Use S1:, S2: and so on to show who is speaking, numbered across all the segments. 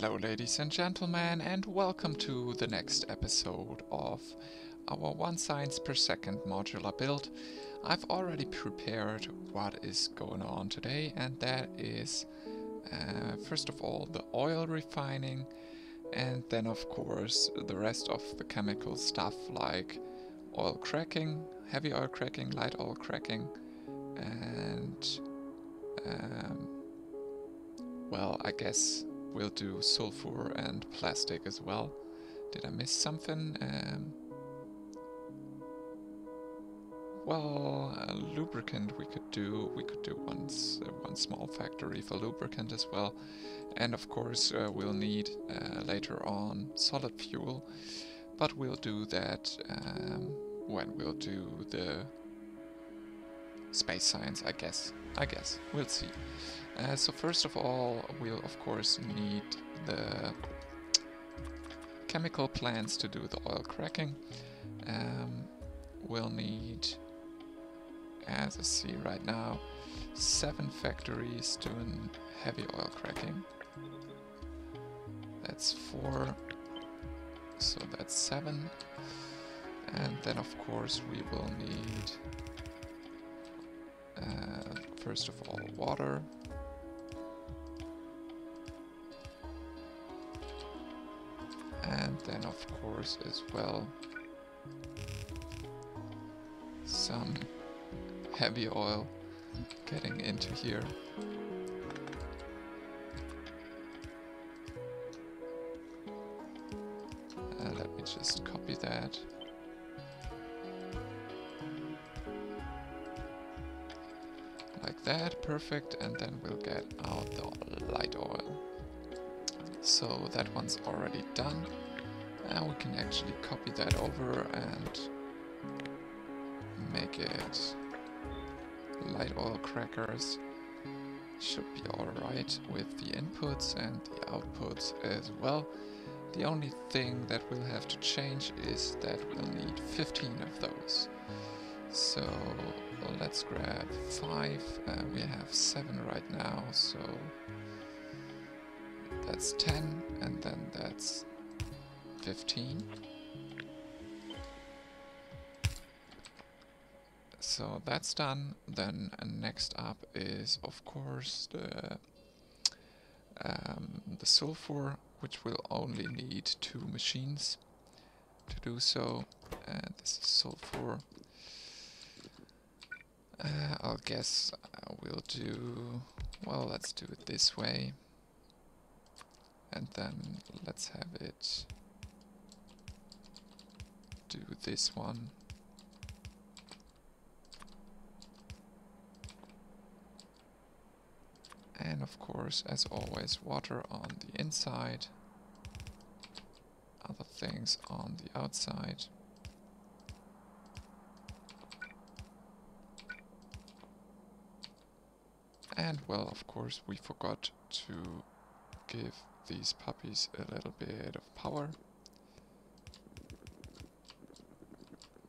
S1: Hello ladies and gentlemen, and welcome to the next episode of our 1 science per second modular build. I've already prepared what is going on today, and that is first of all the oil refining, and then of course the rest of the chemical stuff like oil cracking, heavy oil cracking, light oil cracking, and well, I guess we'll do sulfur and plastic as well. Did I miss something? Well, lubricant we could do. We could do one small factory for lubricant as well, and of course we'll need later on solid fuel. But we'll do that when we'll do the space science, I guess. We'll see. So first of all, we'll of course need the chemical plants to do the oil cracking. We'll need, as I see right now, 7 factories doing heavy oil cracking. That's 4, so that's 7. And then of course we will need first of all water. And then of course as well some heavy oil getting into here. Let me just copy that. Like that, perfect, and then we'll get out the light oil. So that one's already done. And we can actually copy that over and make it light oil crackers. Should be alright with the inputs and the outputs as well. The only thing that we'll have to change is that we'll need 15 of those. So let's grab 5. We have 7 right now, so that's 10, and then that's 15. So that's done. Then next up is of course the sulfur, which will only need 2 machines to do so. And this is sulfur. I'll guess we'll do, well, let's do it this way. And then let's have it do this one. And of course, as always, water on the inside, other things on the outside. And well, of course, we forgot to give these puppies a little bit of power.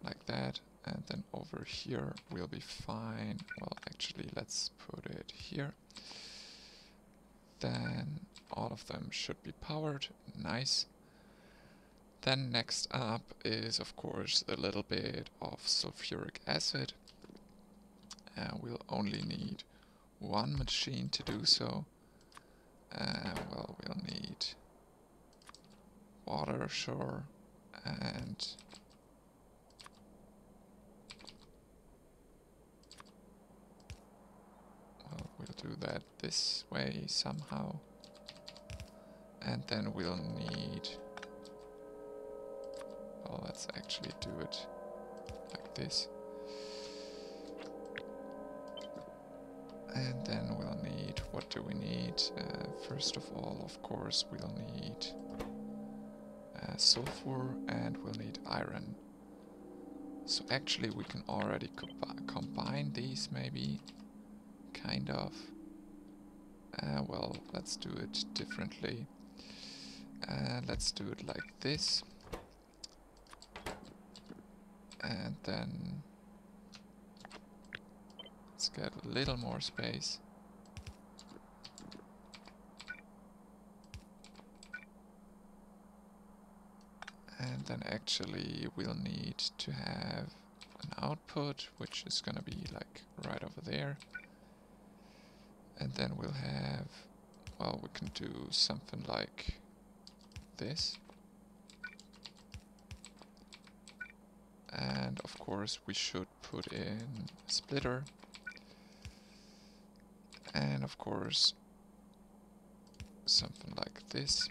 S1: Like that. And then over here we'll be fine. Well, actually, let's put it here. Then all of them should be powered. Nice. Then next up is of course a little bit of sulfuric acid. We'll only need 1 machine to do so. Well, we'll need water, sure, and well, we'll do that this way somehow. And then we'll need, well, let's actually do it like this. And then we'll need, what do we need? First of all, of course, we'll need sulfur, and we'll need iron. So actually we can already combine these maybe, kind of. Well, let's do it differently. Let's do it like this. And then let's get a little more space. then actually we'll need to have an output, which is gonna be like right over there. And then we'll have, well, we can do something like this. And of course we should put in a splitter. And of course something like this.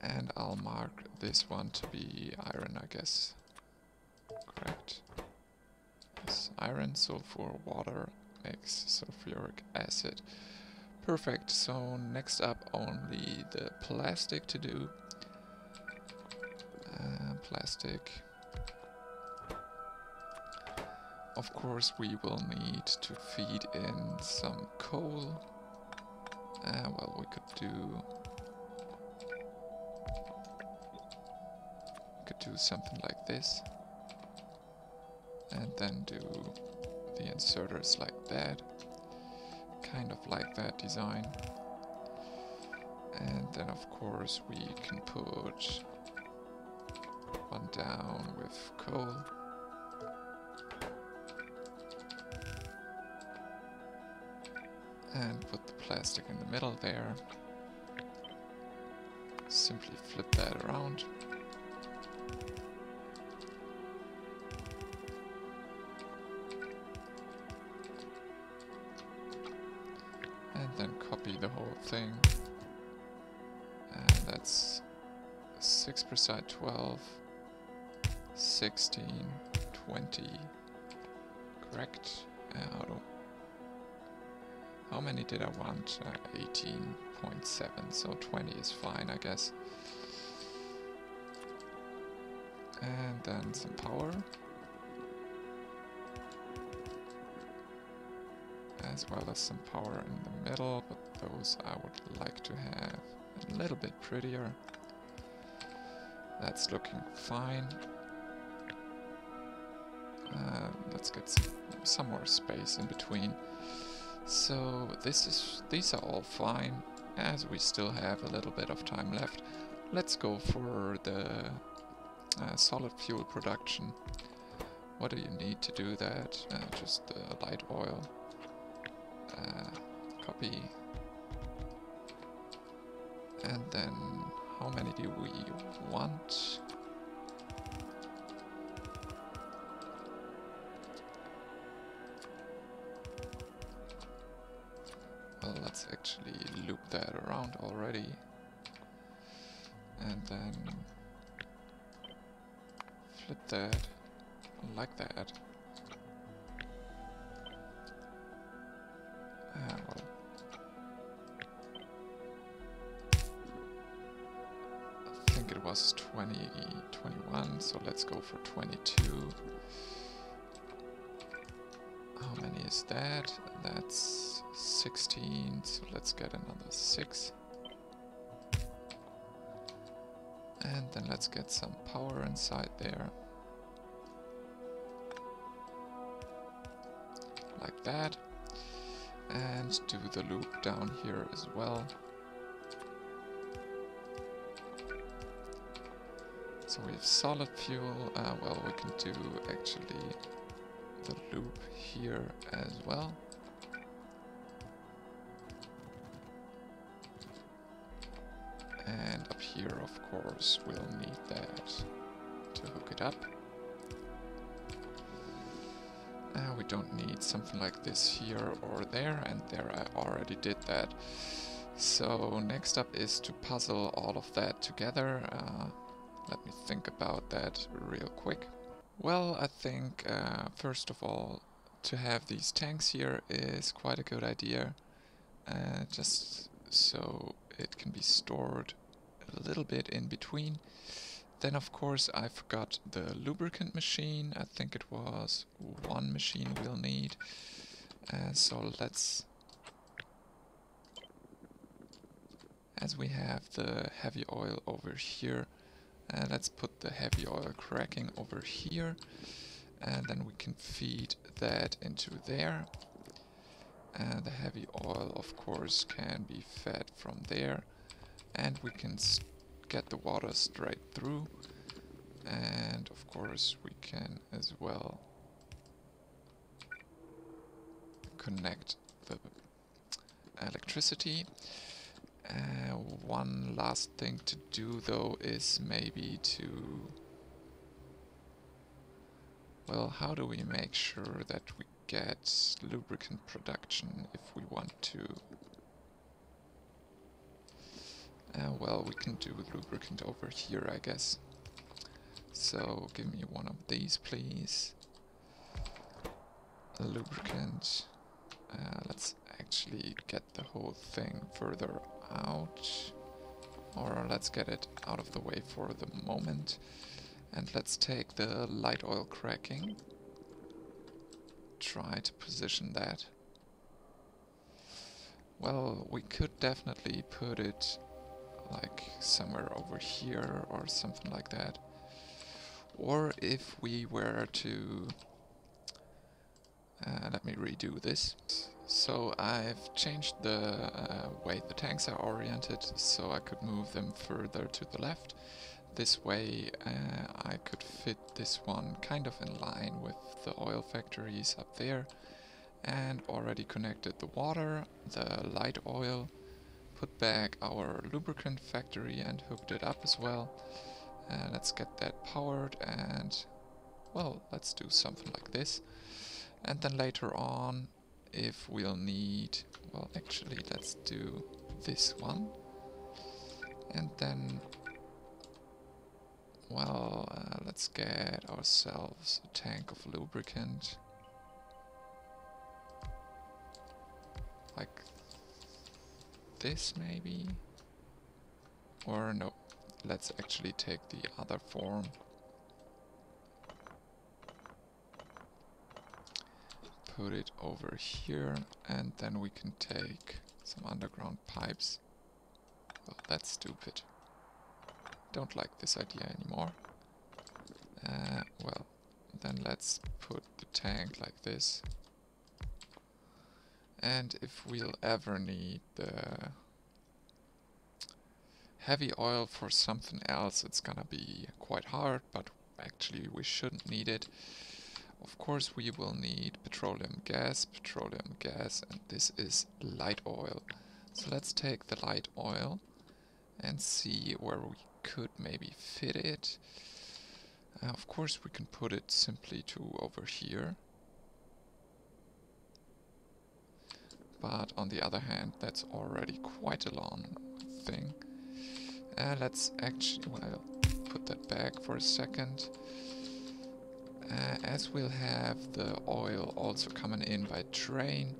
S1: And I'll mark this one to be iron, I guess. Correct? Yes, iron, sulfur, water makes sulfuric acid. Perfect, so next up only the plastic to do. Plastic. Of course we will need to feed in some coal. Well, we could do something like this. And then do the inserters like that. Kind of like that design. And then of course we can put one down with coal. And put the plastic in the middle there. Simply flip that around. And then copy the whole thing. And that's 6 per side, 12, 16, 20. Correct? How many did I want? 18.7, so 20 is fine, I guess. And then some power. As well as some power in the middle, but those I would like to have a little bit prettier. That's looking fine. Let's get some more space in between. So these are all fine, as we still have a little bit of time left. Let's go for the solid fuel production. What do you need to do that? Just the light oil. Copy. And then how many do we want? Well, let's actually loop that around already. And then flip that like that. Well, I think it was 21, so let's go for 22. How many is that? That's 16, so let's get another 6. And then let's get some power inside there. Like that. And do the loop down here as well. So we have solid fuel. Well, we can do actually the loop here as well. And up here, of course, we'll need that to hook it up. We don't need something like this here or there, and there I already did that. So next up is to puzzle all of that together. Let me think about that real quick. Well, I think first of all, to have these tanks here is quite a good idea. Just so it can be stored a little bit in between. Then of course I forgot the lubricant machine. I think it was one machine we'll need. So let's, as we have the heavy oil over here, let's put the heavy oil cracking over here. And then we can feed that into there. And the heavy oil, of course, can be fed from there. And we can get the water straight through. And of course we can as well connect the electricity. One last thing to do though is maybe to... Well, how do we make sure that we get lubricant production if we want to? Well, we can do lubricant over here, I guess. So give me one of these, please. A lubricant. Let's actually get the whole thing further out. Or let's get it out of the way for the moment. And let's take the light oil cracking. Try to position that. Well, we could definitely put it like somewhere over here or something like that. Or if we were to... let me redo this. So I've changed the way the tanks are oriented so I could move them further to the left. This way I could fit this one kind of in line with the oil factories up there, and already connected the water, the light oil, put back our lubricant factory and hooked it up as well. Let's get that powered and, well, let's do something like this. And then later on, if we'll need, well, actually let's do this one. And then, well, let's get ourselves a tank of lubricant. Like this maybe? Or no, let's actually take the other form. Put it over here, and then we can take some underground pipes. Well, that's stupid. Don't like this idea anymore. Well, then let's put the tank like this. And if we'll ever need the heavy oil for something else, it's gonna be quite hard, but actually we shouldn't need it. Of course we will need petroleum gas, and this is light oil. So let's take the light oil and see where we could maybe fit it. Of course we can put it simply to over here. But on the other hand, that's already quite a long thing. Let's actually, well, put that back for a second. As we'll have the oil also coming in by train,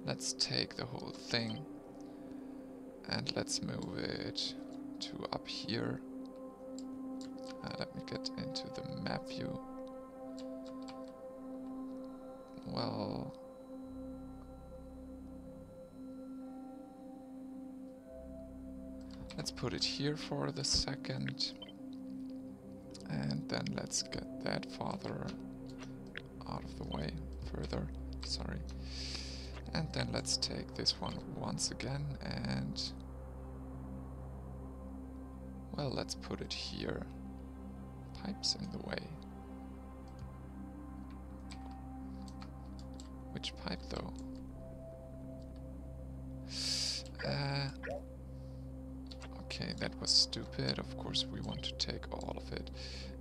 S1: let's take the whole thing and let's move it to up here. Let me get into the map view. Well, let's put it here for the second. And then let's get that farther out of the way, further, sorry. And then let's take this one once again and, well, let's put it here. Pipes in the way. Which pipe though? Okay, that was stupid. Of course we want to take all of it.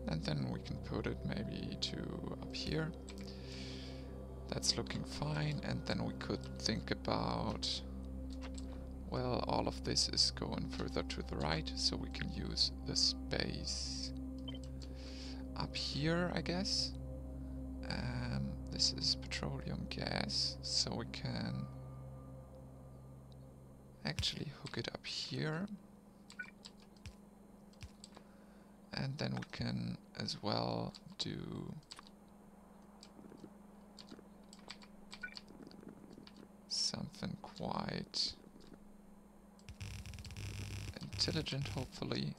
S1: And then we can put it maybe to up here. That's looking fine. And then we could think about, well, all of this is going further to the right, so we can use the space up here, I guess. This is petroleum gas, so we can actually hook it up here. And then we can as well do something quite intelligent, hopefully.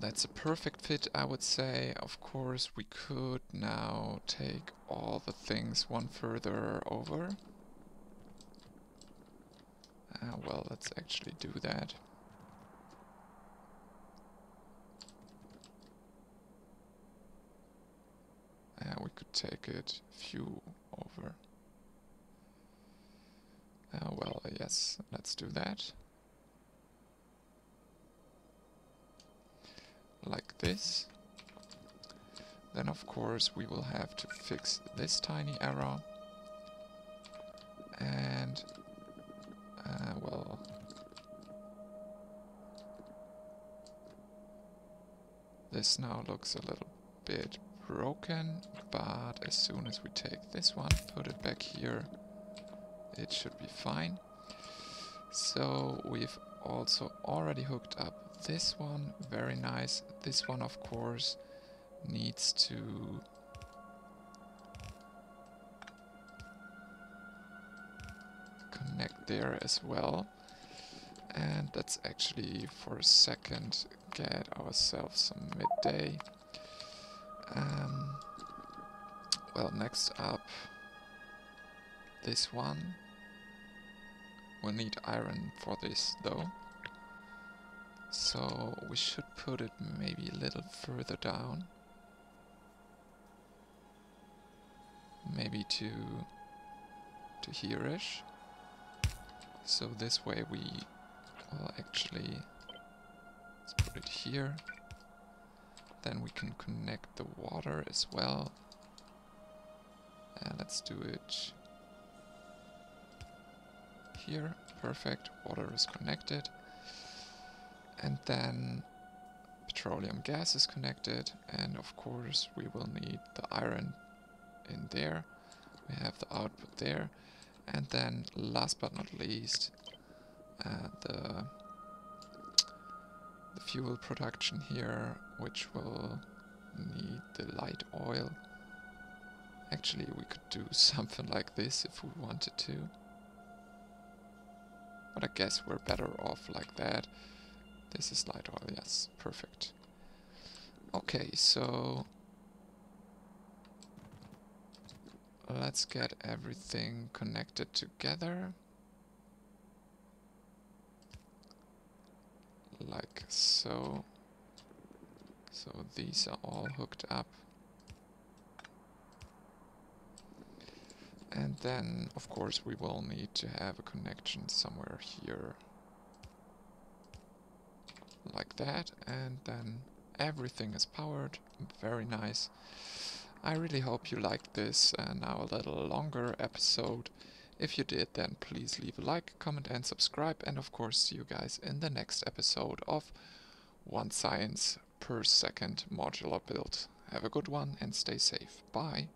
S1: That's a perfect fit, I would say. Of course, we could now take all the things one further over. Well, let's actually do that. We could take it a few over. Well, yes, let's do that. Like this. Then of course we will have to fix this tiny error. And well, this now looks a little bit broken, but as soon as we take this one, put it back here, it should be fine. So we've also already hooked up this one, very nice. This one of course needs to connect there as well. And let's actually for a second get ourselves some midday. Well, next up, this one. We'll need iron for this though. So we should put it maybe a little further down. Maybe to here-ish. So this way we will actually, let's put it here. Then we can connect the water as well. And let's do it here. Perfect. Water is connected. And then petroleum gas is connected. And of course we will need the iron in there. We have the output there. And then last but not least, the fuel production here, which will need the light oil. Actually, we could do something like this if we wanted to. But I guess we're better off like that. This is light oil, yes, perfect. Okay, so let's get everything connected together. Like so. So these are all hooked up. And then, of course, we will need to have a connection somewhere here. Like that. And then everything is powered. Very nice. I really hope you liked this now a little longer episode. If you did, then please leave a like, comment and subscribe. And of course, see you guys in the next episode of 1 Science per Second Modular Build. Have a good one and stay safe. Bye.